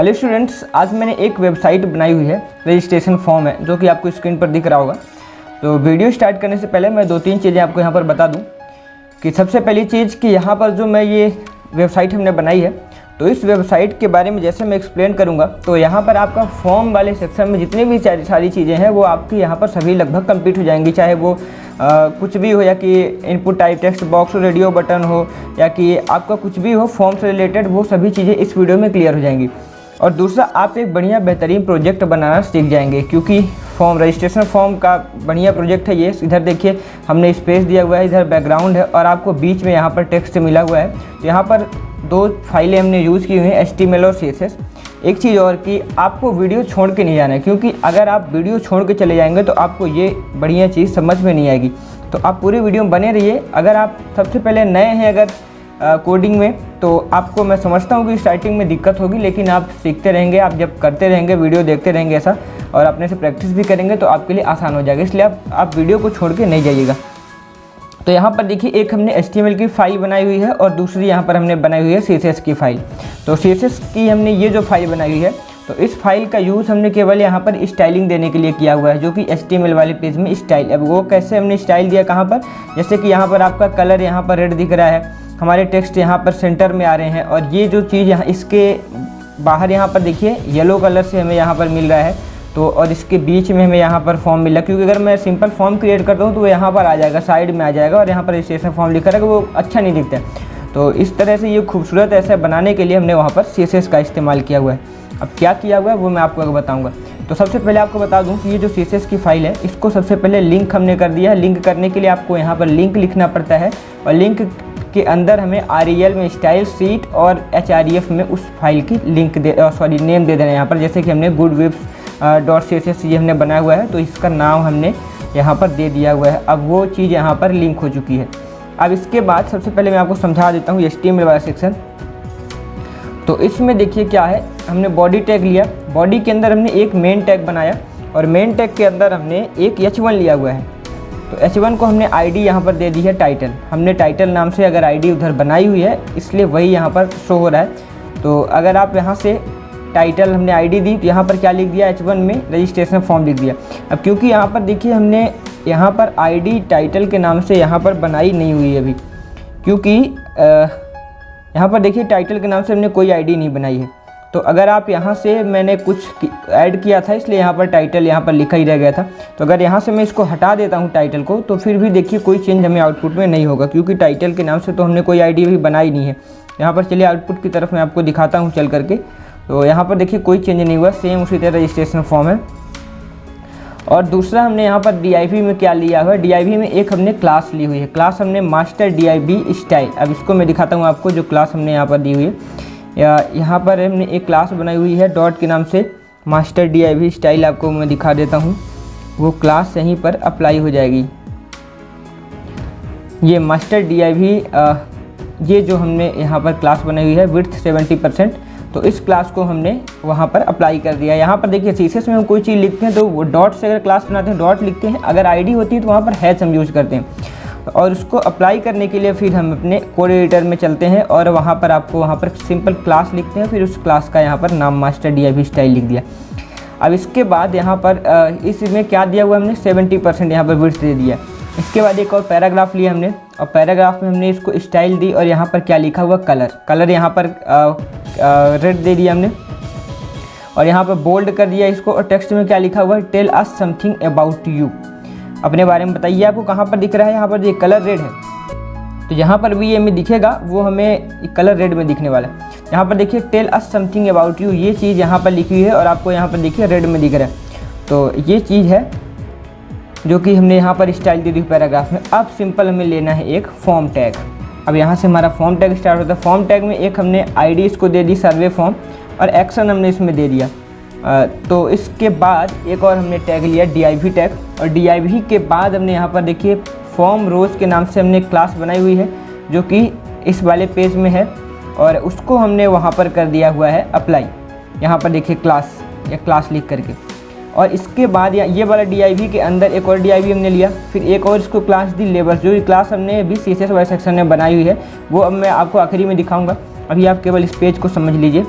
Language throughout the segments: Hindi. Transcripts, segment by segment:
हेलो स्टूडेंट्स, आज मैंने एक वेबसाइट बनाई हुई है, रजिस्ट्रेशन फॉर्म है जो कि आपको स्क्रीन पर दिख रहा होगा। तो वीडियो स्टार्ट करने से पहले मैं 2-3 चीज़ें आपको यहाँ पर बता दूँ कि सबसे पहली चीज़ कि यहाँ पर जो मैं ये वेबसाइट हमने बनाई है, तो इस वेबसाइट के बारे में जैसे मैं एक्सप्लेन करूँगा तो यहाँ पर आपका फॉर्म वाले सेक्शन में जितनी भी सारी चीज़ें हैं वो आपकी यहाँ पर सभी लगभग कंप्लीट हो जाएंगी, चाहे वो कुछ भी हो या कि इनपुट टाइप टेक्स्ट बॉक्स हो, रेडियो बटन हो या कि आपका कुछ भी हो फॉर्म से रिलेटेड, वो सभी चीज़ें इस वीडियो में क्लियर हो जाएंगी। और दूसरा, आप एक बढ़िया बेहतरीन प्रोजेक्ट बनाना सीख जाएंगे क्योंकि फॉर्म रजिस्ट्रेशन फॉर्म का बढ़िया प्रोजेक्ट है ये। इधर देखिए हमने स्पेस दिया हुआ है, इधर बैकग्राउंड है और आपको बीच में यहाँ पर टेक्स्ट मिला हुआ है। तो यहाँ पर 2 फाइलें हमने यूज़ की हुई हैं, HTML और CSS। एक चीज़ और कि आपको वीडियो छोड़ के नहीं जाना है, क्योंकि अगर आप वीडियो छोड़ के चले जाएंगे तो आपको ये बढ़िया चीज़ समझ में नहीं आएगी। तो आप पूरी वीडियो में बने रहिए। अगर आप सबसे पहले नए हैं अगर कोडिंग में, तो आपको मैं समझता हूँ कि स्टार्टिंग में दिक्कत होगी, लेकिन आप सीखते रहेंगे, आप जब करते रहेंगे, वीडियो देखते रहेंगे ऐसा और अपने से प्रैक्टिस भी करेंगे तो आपके लिए आसान हो जाएगा। इसलिए आप वीडियो को छोड़ के नहीं जाइएगा। तो यहाँ पर देखिए, एक हमने HTML की फ़ाइल बनाई हुई है और दूसरी यहाँ पर हमने बनाई हुई है CSS की फ़ाइल। तो CSS की हमने ये जो फाइल बनाई हुई है, तो इस फाइल का यूज़ हमने केवल यहाँ पर स्टाइलिंग देने के लिए किया हुआ है, जो कि HTML वाले पेज में स्टाइल। अब वो कैसे हमने स्टाइल दिया, कहाँ पर, जैसे कि यहाँ पर आपका कलर यहाँ पर रेड दिख रहा है, हमारे टेक्स्ट यहाँ पर सेंटर में आ रहे हैं और ये जो चीज़ यहाँ इसके बाहर यहाँ पर देखिए येलो कलर से हमें यहाँ पर मिल रहा है। तो और इसके बीच में हमें यहाँ पर फॉर्म मिला, क्योंकि अगर मैं सिंपल फॉर्म क्रिएट करता हूँ तो वो यहाँ पर आ जाएगा, साइड में आ जाएगा और यहाँ पर रजिस्ट्रेशन फॉर्म लिखा रहेगा, वो अच्छा नहीं दिखता है। तो इस तरह से ये खूबसूरत ऐसा बनाने के लिए हमने वहाँ पर CSS का इस्तेमाल किया हुआ है। अब क्या किया हुआ है वो मैं आपको बताऊँगा। तो सबसे पहले आपको बता दूँ कि ये जो CSS की फ़ाइल है, इसको सबसे पहले लिंक हमने कर दिया है। लिंक करने के लिए आपको यहाँ पर लिंक लिखना पड़ता है और लिंक के अंदर हमें REL में स्टाइल शीट और HREF में उस फाइल की लिंक नेम दे देना है यहाँ पर। जैसे कि हमने goodwebs.css ये हमने बनाया हुआ है, तो इसका नाम हमने यहाँ पर दे दिया हुआ है। अब वो चीज़ यहाँ पर लिंक हो चुकी है। अब इसके बाद सबसे पहले मैं आपको समझा देता हूँ HTML वाला सेक्शन। तो इसमें देखिए क्या है, हमने बॉडी टैग लिया, बॉडी के अंदर हमने एक मेन टैग बनाया और मेन टैग के अंदर हमने एक H1 लिया हुआ है। तो H1 को हमने ID यहाँ पर दे दी है टाइटल। हमने टाइटल नाम से अगर ID उधर बनाई हुई है, इसलिए वही यहाँ पर शो हो रहा है। तो अगर आप यहाँ से टाइटल हमने ID दी तो यहाँ पर क्या लिख दिया, H1 में रजिस्ट्रेशन फॉर्म लिख दिया। अब क्योंकि यहाँ पर देखिए हमने यहाँ पर ID टाइटल के नाम से यहाँ पर बनाई नहीं हुई है अभी, क्योंकि यहाँ पर देखिए टाइटल के नाम से हमने कोई ID नहीं बनाई है। तो अगर आप यहाँ से मैंने कुछ ऐड किया था, इसलिए यहाँ पर टाइटल यहाँ पर लिखा ही रह गया था। तो अगर यहाँ से मैं इसको हटा देता हूँ टाइटल को, तो फिर भी देखिए कोई चेंज हमें आउटपुट में नहीं होगा, क्योंकि टाइटल के नाम से तो हमने कोई ID भी बनाई नहीं है। यहाँ पर चलिए आउटपुट की तरफ मैं आपको दिखाता हूँ चल करके। तो यहाँ पर देखिए कोई चेंज नहीं हुआ, सेम उसी तरह रजिस्ट्रेशन फॉर्म है। और दूसरा हमने यहाँ पर DIV में क्या लिया हुआ है, DIV में एक हमने क्लास ली हुई है, क्लास हमने मास्टर DIV स्टाइल। अब इसको मैं दिखाता हूँ आपको, जो क्लास हमने यहाँ पर दी हुई है। यहाँ पर हमने एक क्लास बनाई हुई है डॉट के नाम से मास्टर DIV स्टाइल। आपको मैं दिखा देता हूँ, वो क्लास यहीं पर अप्लाई हो जाएगी। ये मास्टर DIV ये जो हमने यहाँ पर क्लास बनाई हुई है विड्थ 70%, तो इस क्लास को हमने वहाँ पर अप्लाई कर दिया। यहाँ पर देखिए CSS में हम कोई चीज़ लिखते हैं तो वो डॉट से अगर क्लास बनाते हैं डॉट लिखते हैं, अगर ID होती है तो वहाँ पर हैश हम यूज़ करते हैं। और उसको अप्लाई करने के लिए फिर हम अपने कोड एडिटर में चलते हैं और वहाँ पर आपको वहाँ पर सिंपल क्लास लिखते हैं, फिर उस क्लास का यहाँ पर नाम मास्टर DIV स्टाइल लिख दिया। अब इसके बाद यहाँ पर इसमें क्या दिया हुआ हमने 70% यहाँ पर विड्थ दे दिया। इसके बाद एक और पैराग्राफ लिया हमने और पैराग्राफ में हमने इसको स्टाइल दी और यहाँ पर क्या लिखा हुआ कलर यहाँ पर रेड दे दिया हमने और यहाँ पर बोल्ड कर दिया इसको। और टेक्स्ट में क्या लिखा हुआ है, tell us something about you, अपने बारे में बताइए। आपको कहाँ पर दिख रहा है, यहाँ पर ये कलर रेड है, तो यहाँ पर भी ये हमें दिखेगा, वो हमें कलर रेड में दिखने वाला है। यहाँ पर देखिए tell us something about you, ये चीज़ यहाँ पर लिखी हुई है और आपको यहाँ पर देखिए रेड में दिख रहा है। तो ये चीज़ है जो कि हमने यहाँ पर स्टाइल दे दी पैराग्राफ में। अब सिंपल हमें लेना है एक फॉर्म टैग। अब यहाँ से हमारा फॉर्म टैग स्टार्ट होता है। फॉर्म टैग में एक हमने ID इसको दे दी सर्वे फॉर्म और एक्शन हमने इसमें दे दिया। तो इसके बाद एक और हमने टैग लिया DIV टैग और DIV के बाद हमने यहाँ पर देखिए फॉर्म रोज़ के नाम से हमने क्लास बनाई हुई है, जो कि इस वाले पेज में है और उसको हमने वहाँ पर कर दिया हुआ है अप्लाई। यहाँ पर देखिए क्लास या क्लास लिख करके। और इसके बाद ये वाला DIV के अंदर एक और DIV हमने लिया, फिर एक और इसको क्लास दी लेबर्स, जो क्लास हमने अभी CSS वाले सेक्शन में बनाई हुई है, वो अब मैं आपको आखिरी में दिखाऊंगा। अभी आप केवल इस पेज को समझ लीजिए।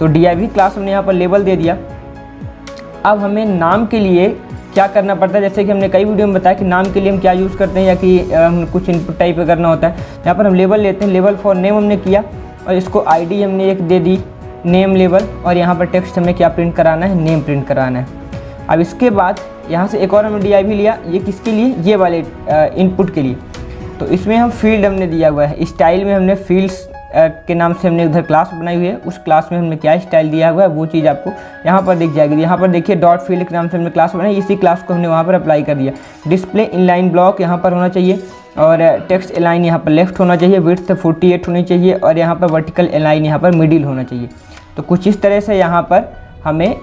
तो div क्लास हमने यहाँ पर लेबल दे दिया। अब हमें नाम के लिए क्या करना पड़ता है, जैसे कि हमने कई वीडियो में बताया कि नाम के लिए हम क्या यूज़ करते हैं या कि हम कुछ इनपुट टाइप करना होता है। यहाँ पर हम लेबल लेते हैं, लेबल फॉर नेम हमने किया और इसको आईडी हमने एक दे दी नेम लेबल, और यहाँ पर टेक्स्ट हमें क्या प्रिंट कराना है, नेम प्रिंट कराना है। अब इसके बाद यहाँ से एक और हमने div लिया, ये किसके लिए, ये वाले इनपुट के लिए। तो इसमें हम फील्ड हमने दिया हुआ है, स्टाइल में हमने फील्ड्स के नाम से हमने उधर क्लास बनाई हुई है, उस क्लास में हमने क्या स्टाइल दिया हुआ है वो चीज़ आपको यहाँ पर दिख जाएगी। यहाँ पर देखिए डॉट फील्ड के नाम से हमने क्लास बनाई, इसी क्लास को हमने वहाँ पर अप्लाई कर दिया। डिस्प्ले इनलाइन ब्लॉक यहाँ पर होना चाहिए और टेक्स्ट अलाइन यहाँ पर लेफ्ट होना चाहिए, विड्थ 48 होनी चाहिए और यहाँ पर वर्टिकल अलाइन यहाँ पर मिडिल होना चाहिए। तो कुछ इस तरह से यहाँ पर हमें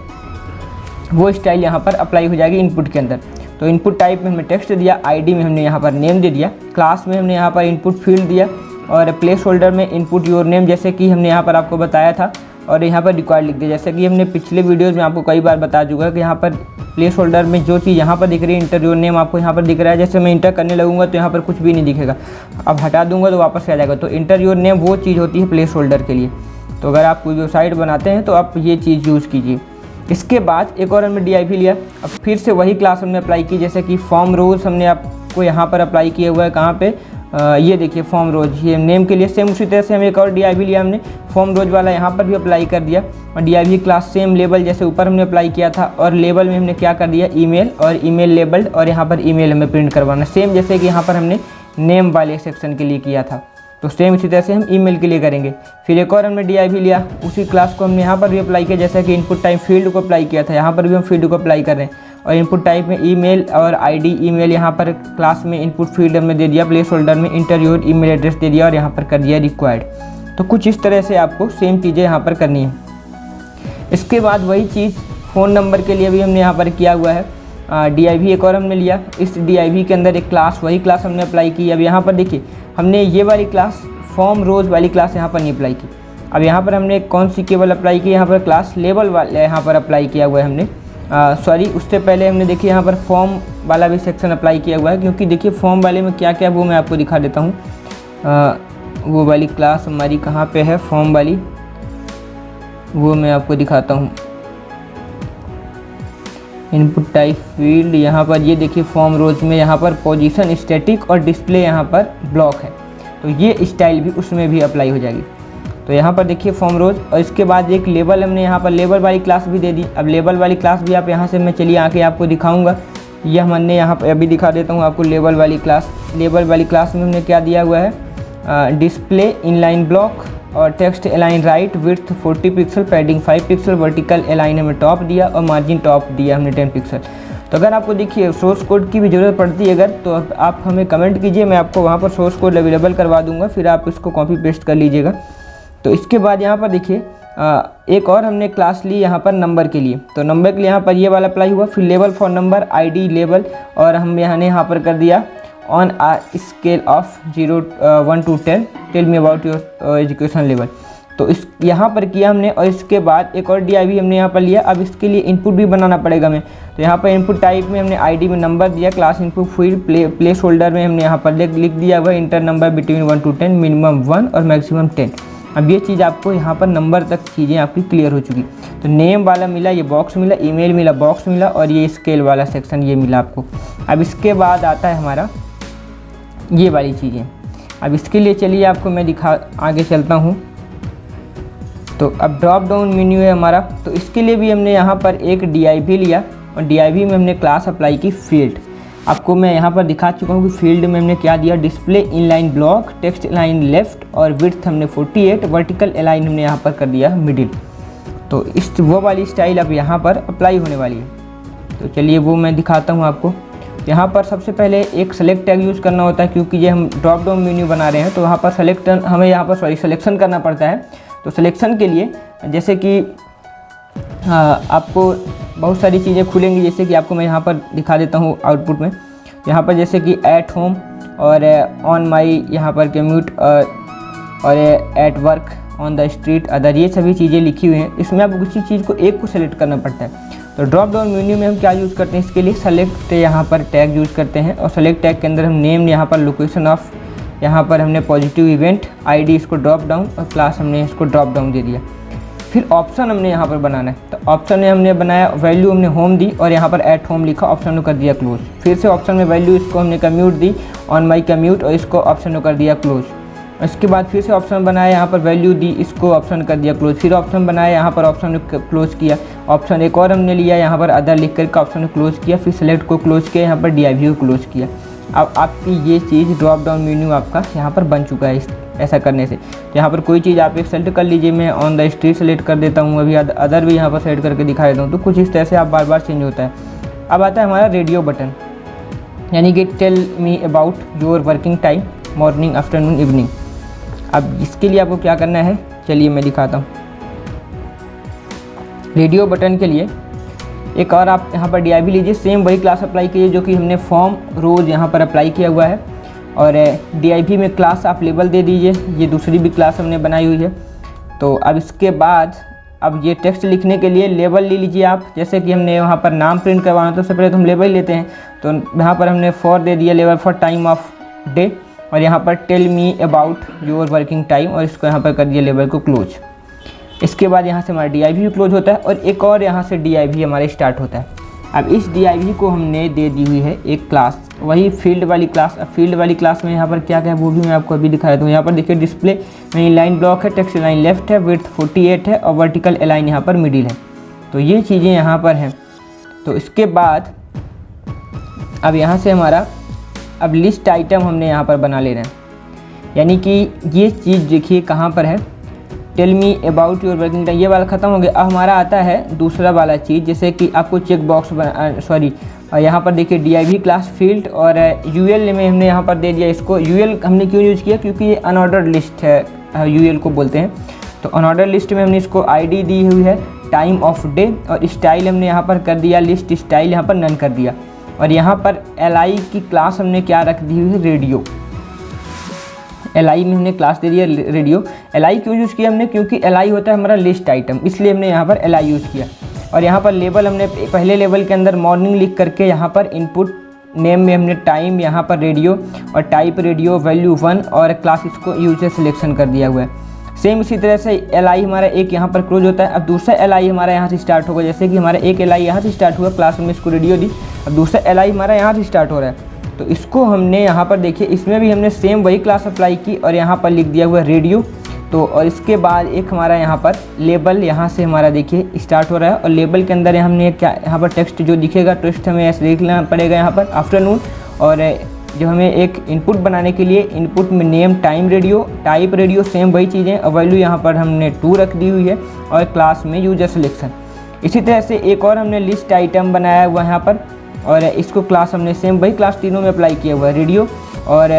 वो स्टाइल यहाँ पर अप्लाई हो जाएगी इनपुट के अंदर। तो इनपुट टाइप में हमने टेक्स्ट दिया, आईडी में हमने यहाँ पर नेम दे दिया, क्लास में हमने यहाँ पर इनपुट फील्ड दिया और प्लेस होल्डर में इनपुट योर नेम जैसे कि हमने यहाँ पर आपको बताया था, और यहाँ पर रिक्वायर्ड लिख दिया। जैसे कि हमने पिछले वीडियोज़ में आपको कई बार बता चुका है कि यहाँ पर प्लेस होल्डर में जो चीज़ यहाँ पर दिख रही है इंटर योर नेम आपको यहाँ पर दिख रहा है। जैसे मैं इंटर करने लगूंगा तो यहाँ पर कुछ भी नहीं दिखेगा, अब हटा दूंगा तो वापस आ जाएगा। तो इंटर योर नेम वो चीज़ होती है प्लेस होल्डर के लिए। तो अगर आप कोई वेबसाइट बनाते हैं तो आप ये चीज़ यूज़ कीजिए। इसके बाद एक और हमने div लिया, अब फिर से वही क्लास हमने अप्लाई की, जैसे कि फॉर्म रोज़ हमने आपको यहाँ पर अप्लाई किया हुआ है। कहाँ पे, ये देखिए फॉर्म रोज, ये नेम के लिए सेम उसी तरह से हम एक और div लिया हमने, फॉर्म रोज वाला यहाँ पर भी अप्लाई कर दिया। और div क्लास सेम लेबल जैसे ऊपर हमने अप्लाई किया था, और लेबल में हमने क्या कर दिया, ईमेल और ईमेल लेबल्ड, और यहाँ पर ईमेल हमें प्रिंट करवाना सेम जैसे कि यहाँ पर हमने नेम वाले सेक्शन के लिए किया था। तो सेम इसी तरह से हम ईमेल के लिए करेंगे। फिर एक और हमने div लिया, उसी क्लास को हमने यहाँ पर भी अप्लाई किया, जैसा कि इनपुट टाइप फील्ड को अप्लाई किया था, यहाँ पर भी हम फील्ड को अप्लाई कर रहे हैं। और इनपुट टाइप में ईमेल और आईडी ईमेल यहाँ पर क्लास में इनपुट फील्ड हमने दे दिया, प्लेस होल्डर में इंटर योर ईमेल एड्रेस दे दिया और यहाँ पर कर दिया रिक्वायर्ड। तो कुछ इस तरह से आपको सेम चीज़ें यहाँ पर करनी है। इसके बाद वही चीज़ फ़ोन नंबर के लिए भी हमने यहाँ पर किया हुआ है, div एक और हमने लिया, इस div के अंदर एक क्लास, वही क्लास हमने अप्लाई की। अब यहाँ पर देखिए हमने ये वाली क्लास फॉर्म रोज़ वाली क्लास यहाँ पर नहीं अप्लाई की। अब यहाँ पर हमने कौन सी केवल अप्लाई की, यहाँ पर क्लास लेबल वाले यहाँ पर अप्लाई किया हुआ है हमने, सॉरी उससे पहले हमने देखिए यहाँ पर फॉर्म वाला भी सेक्शन अप्लाई किया हुआ है, क्योंकि देखिए फॉर्म वाले में क्या क्या वो मैं आपको दिखा देता हूँ। वो वाली क्लास हमारी कहाँ पे है, फॉर्म वाली, वो मैं आपको दिखाता हूँ। इनपुट टाइप फील्ड यहाँ पर ये देखिए फॉर्म रोज में यहाँ पर पोजीशन स्टैटिक और डिस्प्ले यहाँ पर ब्लॉक है, तो ये स्टाइल भी उसमें भी अप्लाई हो जाएगी। तो यहाँ पर देखिए फॉर्म रोज, और इसके बाद एक लेबल हमने यहाँ पर लेबल वाली क्लास भी दे दी। अब लेबल वाली क्लास भी आप यहाँ से मैं चलिए आके आपको दिखाऊंगा, ये हमने यहाँ पर अभी दिखा देता हूँ आपको लेबल वाली क्लास। लेबल वाली क्लास में हमने क्या दिया हुआ है, डिस्प्ले इनलाइन ब्लॉक और text align right, width 40 pixel, padding 5 pixel, vertical align हमें टॉप दिया और मार्जिन टॉप दिया हमने 10 पिक्सल। तो अगर आपको देखिए सोर्स कोड की भी ज़रूरत पड़ती है अगर, तो आप हमें कमेंट कीजिए, मैं आपको वहाँ पर सोर्स कोड अवेलेबल करवा दूँगा, फिर आप इसको कॉपी पेस्ट कर लीजिएगा। तो इसके बाद यहाँ पर देखिए एक और हमने क्लास ली यहाँ पर नंबर के लिए, तो नंबर के लिए यहाँ पर ये वाला अप्लाई हुआ। फिर label for number, ID label, और हम यहाँ पर कर दिया on a scale of 1 to 10 tell me about your education level. तो इस यहाँ पर किया हमने, और इसके बाद एक और div हमने यहाँ पर लिया। अब इसके लिए इनपुट भी बनाना पड़ेगा हमें, तो यहाँ पर इनपुट टाइप में हमने आईडी में नंबर दिया, class input field place holder में हमने यहाँ पर लिख दिया हुआ inter number between 1 to 10, minimum 1 और मैक्सिमम 10। अब ये चीज़ आपको यहाँ पर नंबर तक चीज़ें आपकी क्लियर हो चुकी। तो नेम वाला मिला, ये बॉक्स मिला, ईमेल मिला, बॉक्स मिला, और ये स्केल वाला सेक्शन ये मिला आपको। अब इसके बाद आता है हमारा ये वाली चीज़ें। अब इसके लिए चलिए आपको मैं आगे चलता हूँ। तो अब ड्रॉप डाउन मेन्यू है हमारा, तो इसके लिए भी हमने यहाँ पर एक div लिया, और div में हमने क्लास अप्लाई की फील्ड। आपको मैं यहाँ पर दिखा चुका हूँ कि फील्ड में हमने क्या दिया, display inline block, text align left, और विड्थ हमने 48, वर्टिकल अलाइन हमने यहाँ पर कर दिया मिडिल। तो इस वो वाली स्टाइल अब यहाँ पर अप्लाई होने वाली है। तो चलिए वो मैं दिखाता हूँ आपको। यहाँ पर सबसे पहले एक सेलेक्ट टैग यूज़ करना होता है, क्योंकि ये हम ड्रॉप डाउन मेन्यू बना रहे हैं, तो वहाँ पर हमें यहाँ पर सिलेक्शन करना पड़ता है। तो सिलेक्शन के लिए जैसे कि आपको बहुत सारी चीज़ें खुलेंगी, जैसे कि आपको मैं यहाँ पर दिखा देता हूँ आउटपुट में। यहाँ पर जैसे कि एट होम और ऑन माई यहाँ पर कम्यूट और at work, on the street, other, ये सभी चीज़ें लिखी हुई हैं। इसमें आपको किसी चीज़ को एक को सेलेक्ट करना पड़ता है। तो ड्रॉप डाउन मेन्यू में हम क्या यूज़ करते हैं, इसके लिए सेलेक्ट यहाँ पर टैग यूज़ करते हैं, और सेलेक्ट टैग के अंदर हम नेम, यहाँ पर लोकेशन ऑफ, यहाँ पर हमने पॉजिटिव इवेंट, आईडी इसको ड्रॉप डाउन, और क्लास हमने इसको ड्रॉप डाउन दे दिया। फिर ऑप्शन हमने यहाँ पर बनाना है, तो ऑप्शन में हमने बनाया, वैल्यू हमने होम दी और यहाँ पर एट होम लिखा, ऑप्शन को कर दिया क्लोज। फिर से ऑप्शन में वैल्यू इसको हमने commute the, on my commute, और इसको ऑप्शन को कर दिया क्लोज। इसके बाद फिर से ऑप्शन बनाया, यहाँ पर वैल्यू दी, इसको ऑप्शन कर दिया क्लोज। फिर ऑप्शन बनाया, यहाँ पर ऑप्शन क्लोज किया। ऑप्शन एक और हमने लिया, यहाँ पर अदर लिख करके ऑप्शन को क्लोज किया। फिर सेलेक्ट को क्लोज किया, यहाँ पर DIV को क्लोज किया। अब आपकी ये चीज़ ड्रॉप डाउन मेन्यू आपका यहाँ पर बन चुका है ऐसा करने से। तो यहाँ पर कोई चीज़ आप एक सेलेक्ट कर लीजिए, मैं ऑन द स्ट्रीट सेलेक्ट कर देता हूँ, अभी अदर भी यहाँ पर सेलेक्ट करके दिखा देता हूँ। तो कुछ इस तरह से आप बार बार चेंज होता है। अब आता है हमारा रेडियो बटन, यानी कि tell me about your working time, morning, afternoon, evening. अब इसके लिए आपको क्या करना है, चलिए मैं दिखाता हूँ। रेडियो बटन के लिए एक और आप यहाँ पर DIV लीजिए, सेम वही क्लास अप्लाई कीजिए जो कि हमने फॉर्म रोज़ यहाँ पर अप्लाई किया हुआ है। और DIV में क्लास आप लेबल दे दीजिए, ये दूसरी भी क्लास हमने बनाई हुई है। तो अब इसके बाद अब ये टेक्स्ट लिखने के लिए लेबल ले लीजिए आप, जैसे कि हमने वहाँ पर नाम प्रिंट करवाना तो सबसे पहले तो हम लेबल लेते हैं। तो यहाँ पर हमने फॉर दे दिया, label for time of day, और यहाँ पर tell me about your working time, और इसको यहाँ पर कर दिया लेबल को क्लोज। इसके बाद यहाँ से हमारा DIV भी क्लोज होता है और एक और यहाँ से DIV हमारे स्टार्ट होता है। अब इस DIV को हमने दे दी हुई है एक क्लास, वही फील्ड वाली क्लास। अब फील्ड वाली क्लास में यहाँ पर क्या क्या है वो भी मैं आपको अभी दिखा देता हूँ। यहाँ पर देखिए डिस्प्ले में लाइन ब्लॉक है, टेक्स्ट लाइन लेफ्ट है, विड्थ 48 है और वर्टिकल अलाइन यहाँ पर मिडिल है। तो ये चीज़ें यहाँ पर हैं। तो इसके बाद अब यहाँ से हमारा अब लिस्ट आइटम हमने यहाँ पर बना लेना है, यानी कि ये चीज़ देखिए कहाँ पर है, tell me about your working time, ये वाला ख़त्म हो गया। अब हमारा आता है दूसरा वाला चीज़, जैसे कि आपको चेक बॉक्स यहाँ पर देखिए DIV क्लास फील्ड और UL में हमने यहाँ पर दे दिया इसको। UL हमने क्यों यूज़ किया, क्योंकि ये अनऑर्डर्ड लिस्ट है, UL को बोलते हैं। तो अनऑर्डर्ड लिस्ट में हमने इसको ID दी हुई है, टाइम ऑफ डे, और स्टाइल हमने यहाँ पर कर दिया लिस्ट स्टाइल, यहाँ पर नन कर दिया। और यहाँ पर LI की क्लास हमने क्या रख दी हुई है, रेडियो। LI में हमने क्लास दे दिया रेडियो। LI क्यों यूज़ किया हमने, क्योंकि LI होता है हमारा लिस्ट आइटम, इसलिए हमने यहाँ पर LI यूज़ किया। और यहाँ पर लेबल हमने पहले लेबल के अंदर मॉर्निंग लिख करके यहाँ पर इनपुट नेम में हमने टाइम, यहाँ पर रेडियो और टाइप रेडियो, वैल्यू 1, और क्लास इसको यूजर सिलेक्शन कर दिया हुआ है। सेम इसी तरह से LI हमारा एक यहाँ पर क्लोज होता है। अब दूसरा LI हमारा यहाँ से स्टार्ट होगा, जैसे कि हमारा एक LI यहाँ से स्टार्ट हुआ, क्लास में इसको रेडियो दी। अब दूसरा LI हमारा यहाँ से स्टार्ट हो रहा है, तो इसको हमने यहाँ पर देखिए, इसमें भी हमने सेम वही क्लास अप्लाई की और यहाँ पर लिख दिया हुआ रेडियो। तो और इसके बाद एक हमारा यहाँ पर लेबल यहाँ से हमारा देखिए स्टार्ट हो रहा है, और लेबल के अंदर हमने क्या यहाँ पर टेक्स्ट जो दिखेगा, टेक्स्ट हमें ऐसे लिखना पड़ेगा यहाँ पर आफ्टरनून। और जो हमें एक इनपुट बनाने के लिए इनपुट में name, time radio, type radio, same वही चीज़ें, और वैल्यू यहाँ पर हमने 2 रख दी हुई है, और क्लास में यूजर सिलेक्शन। इसी तरह से एक और हमने लिस्ट आइटम बनाया हुआ यहाँ पर, और इसको क्लास हमने सेम वही क्लास तीनों में अप्लाई किया हुआ है, रेडियो। और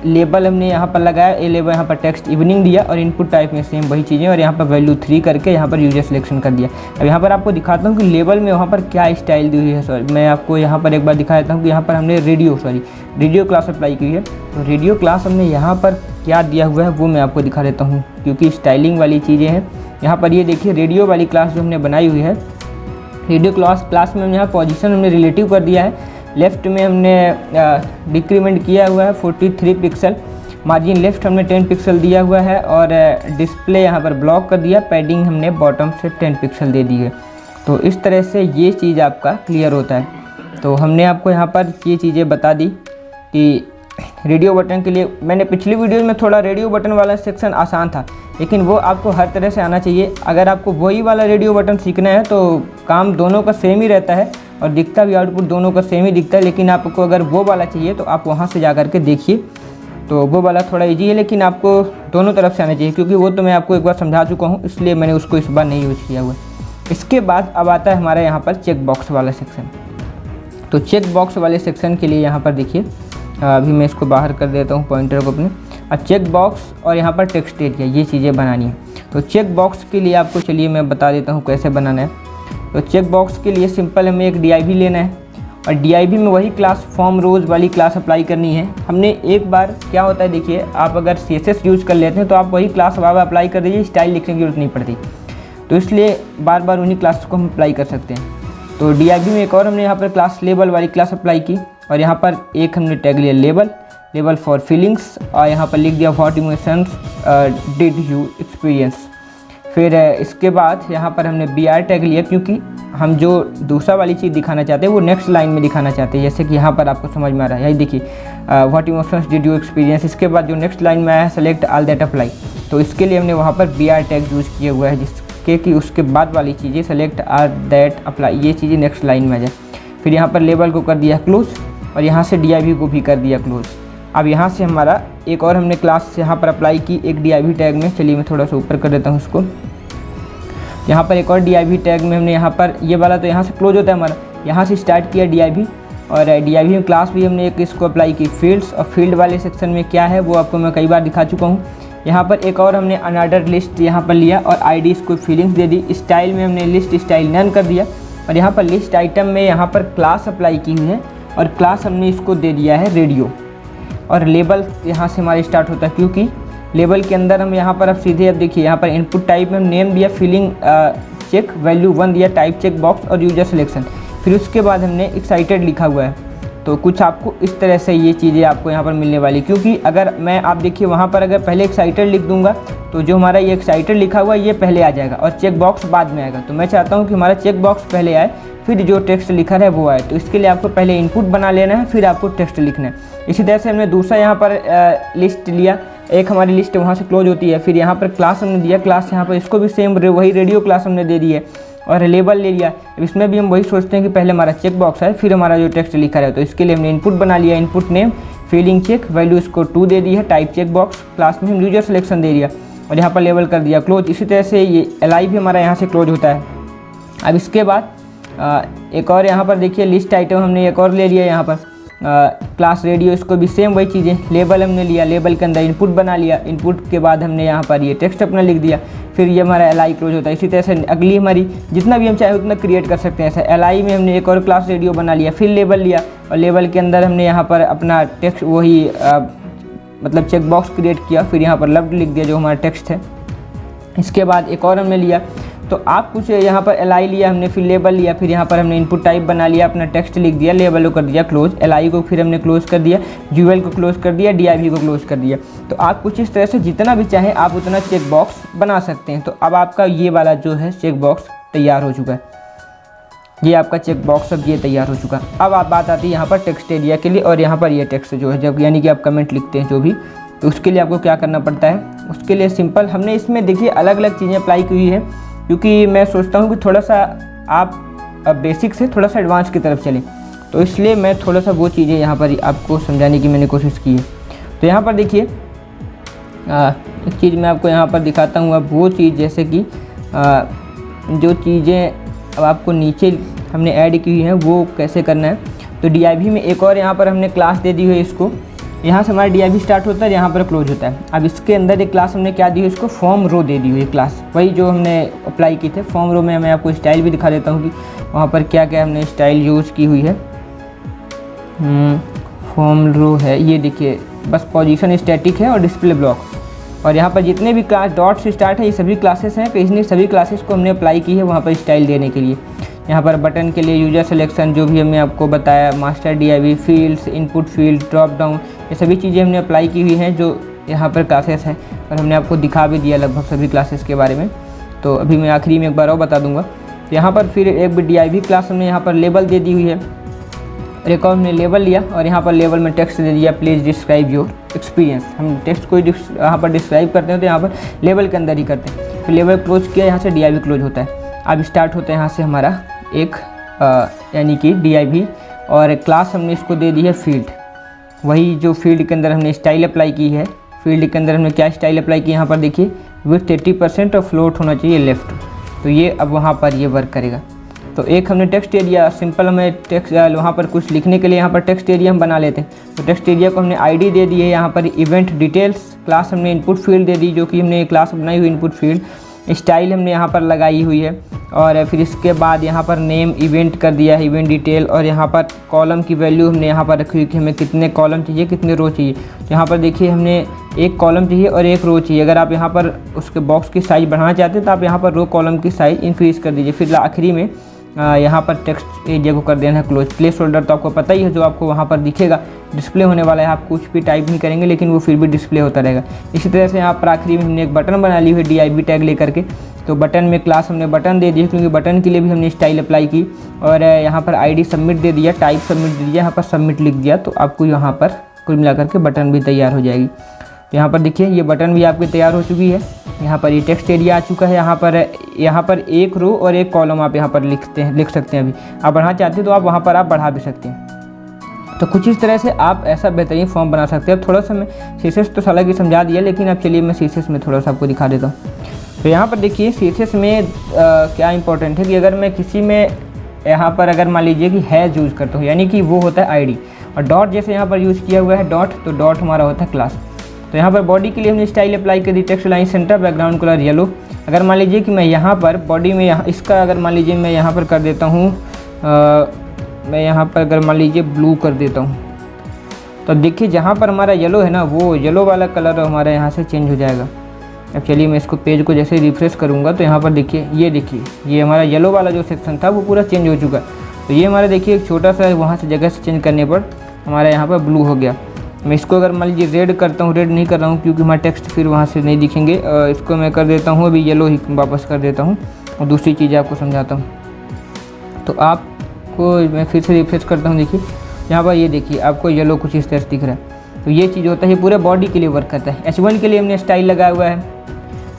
लेबल हमने यहाँ पर लगाया, ए लेबल यहाँ पर टेक्स्ट इवनिंग दिया, और इनपुट टाइप में सेम वही चीज़ें, और यहाँ पर वैल्यू 3 करके यहाँ पर यूजर सिलेक्शन कर दिया। अब यहाँ पर आपको दिखाता हूँ कि लेबल में वहाँ पर क्या स्टाइल दी हुई है। सॉरी, मैं आपको यहाँ पर एक बार दिखा देता हूँ कि यहाँ पर हमने रेडियो क्लास अप्लाई की है। तो रेडियो क्लास हमने यहाँ पर क्या दिया हुआ है वो मैं आपको दिखा देता हूँ, क्योंकि स्टाइलिंग वाली चीज़ें हैं। यहाँ पर ये देखिए रेडियो वाली क्लास जो हमने बनाई हुई है, रेडियो क्लास में हमने यहाँ पोजीशन हमने रिलेटिव कर दिया है। लेफ़्ट में हमने डिक्रीमेंट किया हुआ है 43 पिक्सल, मार्जिन लेफ़्ट हमने 10 पिक्सल दिया हुआ है, और डिस्प्ले यहाँ पर ब्लॉक कर दिया, पैडिंग हमने बॉटम से 10 पिक्सल दे दी है। तो इस तरह से ये चीज़ आपका क्लियर होता है। तो हमने आपको यहाँ पर ये चीज़ें बता दी कि रेडियो बटन के लिए, मैंने पिछली वीडियो में थोड़ा रेडियो बटन वाला सेक्शन आसान था, लेकिन वो आपको हर तरह से आना चाहिए। अगर आपको वही वाला रेडियो बटन सीखना है तो काम दोनों का सेम ही रहता है, और दिखता भी आउटपुट दोनों का सेम ही दिखता है। लेकिन आपको अगर वो वाला चाहिए तो आप वहाँ से जा कर के देखिए, तो वो वाला थोड़ा ईजी है, लेकिन आपको दोनों तरफ से आना चाहिए, क्योंकि वो तो मैं आपको एक बार समझा चुका हूँ, इसलिए मैंने उसको इस बार नहीं यूज़ किया हुआ। इसके बाद अब आता है हमारा यहाँ पर चेक बॉक्स वाला सेक्शन। तो चेक बॉक्स वाले सेक्शन के लिए यहाँ पर देखिए, अभी मैं इसको बाहर कर देता हूँ पॉइंटर को अपने। अब चेक बॉक्स और यहाँ पर टेक्स्ट एरिया, ये चीज़ें बनानी है। तो चेक बॉक्स के लिए आपको चलिए मैं बता देता हूँ कैसे बनाना है। तो चेक बॉक्स के लिए सिंपल हमें एक DIV लेना है, और DIV में वही क्लास फॉर्म रोज़ वाली क्लास अप्लाई करनी है। हमने एक बार क्या होता है देखिए, आप अगर CSS यूज़ कर लेते हैं तो आप वही क्लास बार बार अप्लाई कर दीजिए, स्टाइल लिखने की जरूरत नहीं पड़ती। तो इसलिए बार बार उन्हीं क्लास को हम अप्लाई कर सकते हैं। तो DIV में एक और हमने यहाँ पर क्लास लेबल वाली क्लास अप्लाई की, और यहाँ पर एक हमने टैग लिया लेबल फॉर फीलिंग्स, और यहाँ पर लिख दिया what emotions did you experience. फिर इसके बाद यहाँ पर हमने BR टैग लिया, क्योंकि हम जो दूसरा वाली चीज़ दिखाना चाहते हैं वो नेक्स्ट लाइन में दिखाना चाहते हैं। जैसे कि यहाँ पर आपको समझ में आ रहा है, यही देखिए what emotions did you experience. इसके बाद जो नेक्स्ट लाइन में आया है सेलेक्ट ऑल दैट अप्लाई, तो इसके लिए हमने वहाँ पर BR टैग यूज़ किया हुआ है, जिसके कि उसके बाद वाली चीज़ें सेलेक्ट ऑल दैट अप्लाई ये चीज़ें नेक्स्ट लाइन में आ जाए। फिर यहाँ पर लेबल को कर दिया क्लोज और यहाँ से DIV को भी कर दिया क्लोज। अब यहाँ से हमारा एक और हमने क्लास यहाँ पर अप्लाई की एक DIV टैग में। चलिए मैं थोड़ा सा ऊपर कर देता हूँ उसको। यहाँ पर एक और DIV टैग में हमने यहाँ पर ये वाला तो यहाँ से क्लोज होता है हमारा, यहाँ से स्टार्ट किया DIV और DIV में क्लास भी हमने एक इसको अप्लाई की फील्ड्स, और फील्ड वाले सेक्शन में क्या है वो आपको मैं कई बार दिखा चुका हूँ। यहाँ पर एक और हमने अनऑर्डर लिस्ट यहाँ पर लिया और ID इसको फीलिंग्स दे दी। स्टाइल में हमने लिस्ट स्टाइल नन कर दिया और यहाँ पर लिस्ट आइटम में यहाँ पर क्लास अप्लाई की हुई है और क्लास हमने इसको दे दिया है रेडियो। और लेबल यहाँ से हमारे स्टार्ट होता है, क्योंकि लेबल के अंदर हम यहाँ पर अब सीधे अब देखिए यहाँ पर इनपुट टाइप में हम नेम दिया फीलिंग चेक, वैल्यू 1 दिया, टाइप चेक बॉक्स और यूजर सिलेक्शन। फिर उसके बाद हमने एक्साइटेड लिखा हुआ है। तो कुछ आपको इस तरह से ये चीज़ें आपको यहाँ पर मिलने वाली, क्योंकि अगर मैं आप देखिए वहाँ पर अगर पहले एक्साइटेड लिख दूंगा तो जो हमारा ये एक्साइटेड लिखा हुआ है ये पहले आ जाएगा और चेक बॉक्स बाद में आएगा। तो मैं चाहता हूँ कि हमारा चेक बॉक्स पहले आए फिर जो टेक्स्ट लिखा है वो आए। तो इसके लिए आपको पहले इनपुट बना लेना है, फिर आपको टेक्स्ट लिखना है। इसी तरह से हमने दूसरा यहाँ पर लिस्ट लिया, एक हमारी लिस्ट वहाँ से क्लोज होती है। फिर यहाँ पर क्लास हमने दिया, क्लास यहाँ पर इसको भी सेम वही रेडियो क्लास हमने दे दी है और लेबल ले लिया। इसमें भी हम वही सोचते हैं कि पहले हमारा चेक बॉक्स है फिर हमारा जो टेक्स्ट लिखा है। तो इसके लिए हमने इनपुट बना लिया, input name feeling check, value इसको 2 दे दी है, टाइप चेक बॉक्स, क्लास में हम यूजर सिलेक्शन दे दिया और यहाँ पर लेबल कर दिया क्लोज। इसी तरह से ये LI भी हमारा यहाँ से क्लोज होता है। अब इसके बाद एक और यहाँ पर देखिए लिस्ट आइटम हमने एक और ले लिया यहाँ पर क्लास रेडियो, इसको भी सेम वही चीज़ें, लेबल हमने लिया, लेबल के अंदर इनपुट बना लिया, इनपुट के बाद हमने यहाँ पर ये टेक्स्ट अपना लिख दिया, फिर ये हमारा LI क्लोज होता है। इसी तरह से अगली हमारी जितना भी हम चाहे उतना क्रिएट कर सकते हैं। ऐसा LI में हमने एक और क्लास रेडियो बना लिया, फिर लेबल लिया और लेबल के अंदर हमने यहाँ पर अपना टेक्स्ट वही मतलब चेक बॉक्स क्रिएट किया, फिर यहाँ पर लव्ड लिख दिया जो हमारा टेक्स्ट है। इसके बाद एक और हमने लिया, तो आप कुछ यहाँ पर LI लिया हमने, फिर लेबल लिया, फिर यहाँ पर हमने इनपुट टाइप बना लिया, अपना टेक्स्ट लिख दिया, लेबल को कर दिया क्लोज, LI को फिर हमने क्लोज कर दिया, UL को क्लोज कर दिया, DIV को क्लोज कर दिया। तो आप कुछ इस तरह से जितना भी चाहें आप उतना चेक बॉक्स बना सकते हैं। तो अब आपका ये वाला जो है चेक बॉक्स तैयार हो चुका है, ये आपका चेक बॉक्स अब ये तैयार हो चुका है। अब आप बात आती है यहाँ पर टेक्स्ट एरिया के लिए, और यहाँ पर ये टेक्स्ट जो है जब यानी कि आप कमेंट लिखते हैं जो भी, तो उसके लिए आपको क्या करना पड़ता है। उसके लिए सिंपल हमने इसमें देखिए अलग अलग चीज़ें अप्लाई की हुई है, क्योंकि मैं सोचता हूँ कि थोड़ा सा आप बेसिक से थोड़ा सा एडवांस की तरफ चलें, तो इसलिए मैं थोड़ा सा वो चीज़ें यहाँ पर आपको समझाने की मैंने कोशिश की है। तो यहाँ पर देखिए एक चीज़ मैं आपको यहाँ पर दिखाता हूँ। अब वो चीज़ जैसे कि जो चीज़ें अब आपको नीचे हमने ऐड की हुई हैं वो कैसे करना है। तो DIV में एक और यहाँ पर हमने क्लास दे दी हुई है, इसको यहाँ से हमारा DIV स्टार्ट होता है, यहाँ पर क्लोज होता है। अब इसके अंदर एक क्लास हमने क्या दी है, इसको फॉर्म रो दे दी हुई है क्लास, वही जो हमने अप्लाई की थे। फॉर्म रो में मैं आपको स्टाइल भी दिखा देता हूँ कि वहाँ पर क्या क्या हमने स्टाइल यूज़ की हुई है। फॉर्म रो है ये देखिए, बस पोजीशन स्टैटिक है और डिस्प्ले ब्लॉक, और यहाँ पर जितने भी क्लास डॉट से स्टार्ट है ये सभी क्लासेस हैं। तो इसलिए सभी क्लासेस को हमने अप्लाई की है वहाँ पर स्टाइल देने के लिए। यहाँ पर बटन के लिए यूजर सिलेक्शन जो भी हमने आपको बताया, master DIV, fields, input field, drop down, ये सभी चीज़ें हमने अप्लाई की हुई हैं जो यहाँ पर क्लासेस हैं, और हमने आपको दिखा भी दिया लगभग सभी क्लासेस के बारे में। तो अभी मैं आखिरी में एक बार और बता दूंगा। तो यहाँ पर फिर एक DIV क्लास हमने यहाँ पर लेबल दे दी हुई है, एक और हमने लेबल लिया और यहाँ पर लेबल में टेक्स्ट दे दिया, प्लीज़ डिस्क्राइब योर एक्सपीरियंस। हम टेक्स्ट को यहाँ पर डिस्क्राइब करते हैं तो यहाँ पर लेबल के अंदर ही करते हैं। फिर लेबल क्लोज किया, यहाँ से DIV क्लोज होता है। अब स्टार्ट होता है यहाँ से हमारा एक यानी कि DIV, और क्लास हमने इसको दे दी है फील्ड, वही जो फील्ड के अंदर हमने स्टाइल अप्लाई की है। फील्ड के अंदर हमने क्या स्टाइल अप्लाई की, यहाँ पर देखिए विड्थ 80% और फ्लोट होना चाहिए लेफ़्ट। तो ये अब वहाँ पर ये वर्क करेगा। तो एक हमने टेक्स्ट एरिया सिंपल, हमें टेक्स्ट वहाँ पर कुछ लिखने के लिए यहाँ पर टेक्स्ट एरिया हम बना लेते हैं। तो टेक्स्ट एरिया को हमने ID दे दी है, यहाँ पर इवेंट डिटेल्स क्लास हमने इनपुट फील्ड दे दी, जो कि हमने क्लास बनाई हुई इनपुट फील्ड, स्टाइल हमने यहाँ पर लगाई हुई है, और फिर इसके बाद यहाँ पर नेम इवेंट कर दिया है, इवेंट डिटेल, और यहाँ पर कॉलम की वैल्यू हमने यहाँ पर रखी हुई कि हमें कितने कॉलम चाहिए कितने रो चाहिए। तो यहाँ पर देखिए हमने एक कॉलम चाहिए और एक रो चाहिए। अगर आप यहाँ पर उसके बॉक्स की साइज़ बढ़ाना चाहते हैं तो आप यहाँ पर रो कॉलम की साइज़ इंक्रीज़ कर दीजिए। फिर आखिरी में यहाँ पर टेक्स्ट एरिया को कर देना है क्लोज। प्लेस होल्डर तो आपको पता ही है, जो आपको वहाँ पर दिखेगा, डिस्प्ले होने वाला है। आप कुछ भी टाइप नहीं करेंगे लेकिन वो फिर भी डिस्प्ले होता रहेगा। इसी तरह से यहाँ पर आखिरी में हमने एक बटन बना ली हुई DIB टैग लेकर के। तो बटन में क्लास हमने बटन दे दिया, क्योंकि बटन के लिए भी हमने स्टाइल अप्लाई की। और यहाँ पर ID सबमिट दे दिया, टाइप सबमिट दे दिया, यहाँ पर सबमिट लिख दिया। तो आपको यहाँ पर कुल मिलाकर के बटन भी तैयार हो जाएगी। तो यहाँ पर देखिए ये बटन भी आपकी तैयार हो चुकी है। यहाँ पर ये टेक्स्ट एरिया आ चुका है। यहाँ पर एक रो और एक कॉलम आप यहाँ पर लिख सकते हैं। अभी आप बढ़ाना चाहते हैं तो आप वहाँ पर आप बढ़ा भी सकते हैं। तो कुछ इस तरह से आप ऐसा बेहतरीन फॉर्म बना सकते हैं। अब थोड़ा सा मैं CSS तो हालांकि समझा दिया, लेकिन अब चलिए मैं CSS में थोड़ा सा आपको दिखा देता हूँ। तो यहाँ पर देखिए CSS में क्या इंपॉर्टेंट है कि अगर मैं किसी में यहाँ पर अगर मान लीजिए कि हैज़ यूज़ करता हूँ, यानी कि वो होता है ID, और डॉट जैसे यहाँ पर यूज़ किया हुआ है डॉट, तो डॉट हमारा होता है क्लास। तो यहाँ पर बॉडी के लिए हमने स्टाइल अप्लाई कर दी, text line centre, background colour yellow. अगर मान लीजिए कि मैं यहाँ पर बॉडी में इसका अगर मान लीजिए मैं यहाँ पर कर देता हूँ, मैं यहाँ पर अगर मान लीजिए ब्लू कर देता हूँ, तो देखिए जहाँ पर हमारा येलो है ना, वो येलो वाला कलर हमारा यहाँ से चेंज हो जाएगा। अब चलिए मैं इसको पेज को जैसे रिफ्रेश करूँगा तो यहाँ पर देखिए ये हमारा येलो वाला जो सेक्शन था वो पूरा चेंज हो चुका है। तो ये हमारा देखिए एक छोटा सा वहाँ से जगह से चेंज करने पर हमारा यहाँ पर ब्लू हो गया। मैं इसको अगर मान लीजिए रेड करता हूँ, रेड नहीं कर रहा हूँ क्योंकि हमारा टेक्स्ट फिर वहाँ से नहीं दिखेंगे। इसको मैं कर देता हूँ अभी येलो ही वापस कर देता हूँ, और दूसरी चीज़ आपको समझाता हूँ। तो आपको मैं फिर से रिफ्रेश करता हूँ। देखिए यहाँ पर ये देखिए आपको येलो कुछ इस तरह से दिख रहा है। तो ये चीज़ होता है, पूरे बॉडी के लिए वर्क करता है। H1 के लिए हमने स्टाइल लगाया हुआ है,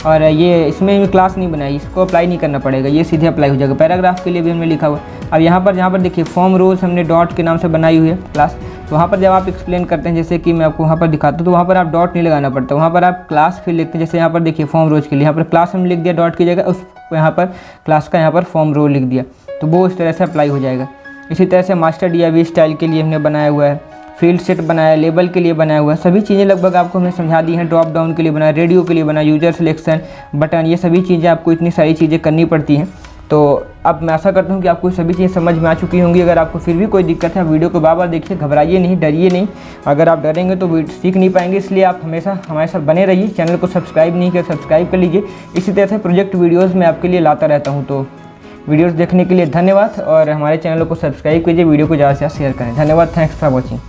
और ये इसमें क्लास नहीं बनाई, इसको अप्लाई नहीं करना पड़ेगा, ये सीधे अप्लाई हो जाएगा। पैराग्राफ के लिए भी हमने लिखा हुआ। अब यहाँ पर देखिए फॉर्म रोज हमने डॉट के नाम से बनाई हुई है क्लास। तो वहाँ पर जब आप एक्सप्लेन करते हैं, जैसे कि मैं आपको वहाँ पर दिखाता हूँ, तो वहाँ पर आप डॉट नहीं लगाना पड़ता, वहाँ पर आप क्लास फिर लिखते हैं। जैसे यहाँ पर देखिए फॉर्म रोज के लिए यहाँ पर क्लास हमने लिख दिया डॉट की जगह, उस यहाँ पर क्लास का यहाँ पर फॉर्म रो लिख दिया, तो वो इस तरह से अप्लाई हो जाएगा। इसी तरह से मास्टर DIB स्टाइल के लिए हमने बनाया हुआ है, फील्ड सेट बनाया, लेबल के लिए बनाया हुआ है। सभी चीज़ें लगभग आपको हमने समझा दी हैं। ड्रॉप डाउन के लिए बनाया, रेडियो के लिए बनाया, यूजर सिलेक्शन, बटन, ये सभी चीज़ें आपको इतनी सारी चीज़ें करनी पड़ती हैं। तो अब मैं आशा करता हूँ कि आपको सभी चीज़ें समझ में आ चुकी होंगी। अगर आपको फिर भी कोई दिक्कत है, वीडियो को बार बार देखिए, घबराइए नहीं, डरिए नहीं। अगर आप डरेंगे तो सीख नहीं पाएंगे, इसलिए आप हमेशा हमारे साथ बने रहिए। चैनल को सब्सक्राइब नहीं किया, सब्सक्राइब कर लीजिए। इसी तरह से प्रोजेक्ट वीडियोज़ मैं आपके लिए लाता रहता हूँ। तो वीडियोज़ देखने के लिए धन्यवाद, और हमारे चैनल को सब्सक्राइब कीजिए, वीडियो को ज़्यादा से ज़्यादा शेयर करें। धन्यवाद, थैंक्स फॉर वॉचिंग।